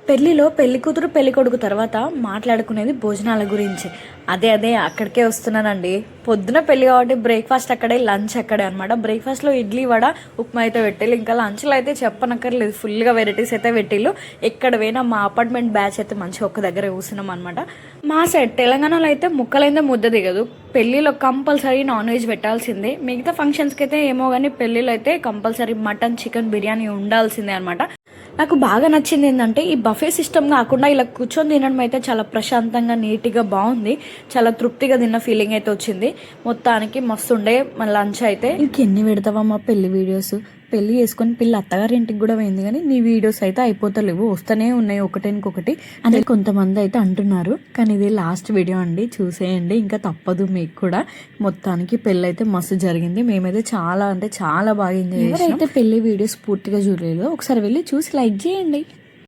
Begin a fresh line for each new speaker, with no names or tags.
పెళ్లిలో పెళ్లి కూతురు పెళ్లి కొడుకు తర్వాత మాట్లాడుకునేది భోజనాల గురించి. అదే అక్కడికే వస్తున్నానండి. పొద్దున పెళ్లి కాబట్టి బ్రేక్ఫాస్ట్ అక్కడే, లంచ్ అక్కడే అనమాట. బ్రేక్ఫాస్ట్లో ఇడ్లీ వడ ఉప్మా అయితే పెట్టిళ్ళు. ఇంకా లంచ్లో అయితే చెప్పనక్కర్లేదు, ఫుల్గా వెరైటీస్ అయితే పెట్టిళ్ళు. ఎక్కడ పోయినా మా అపార్ట్మెంట్ బ్యాచ్ అయితే మంచిగా ఒక్క దగ్గర కూర్చున్నాం అనమాట. మా సైడ్ తెలంగాణలో అయితే ముక్కలైందే ముద్ద దిగదు. పెళ్లిలో కంపల్సరీ నాన్ వెజ్ పెట్టాల్సిందే. మిగతా ఫంక్షన్స్కి అయితే ఏమో కానీ పెళ్లిలో అయితే కంపల్సరీ మటన్, చికెన్, బిర్యానీ ఉండాల్సిందే అనమాట. నాకు బాగా నచ్చింది ఏంటంటే ఈ బఫే సిస్టమ్ కాకుండా ఇలా కూర్చొని తినడం అయితే చాలా ప్రశాంతంగా, నీట్గా బాగుంది. చాలా తృప్తిగా తిన్న ఫీలింగ్ అయితే వచ్చింది. మొత్తానికి మస్తు ఉండే మన లంచ్ అయితే. ఇంకెన్ని పెడతావమ్మా పెళ్లి వీడియోస్? పెళ్లి చేసుకొని పిల్ల అత్తగారి ఇంటికి కూడా పోయింది, కానీ నీ వీడియోస్ అయితే అయిపోతలేవు, వస్తూనే ఉన్నాయి ఒకటేకొకటి అని కొంతమంది అయితే అంటున్నారు. కానీ ఇది లాస్ట్ వీడియో అండి, చూసేయండి, ఇంకా తప్పదు మీకు కూడా. మొత్తానికి పెళ్ళి అయితే మస్తు జరిగింది. మేమైతే చాలా అంటే చాలా బాగా ఎంజాయ్ చేసాం. ఎవరైతే పెళ్లి వీడియోస్ పూర్తిగా చూడలేదో ఒకసారి వెళ్ళి చూసి లైక్ చేయండి.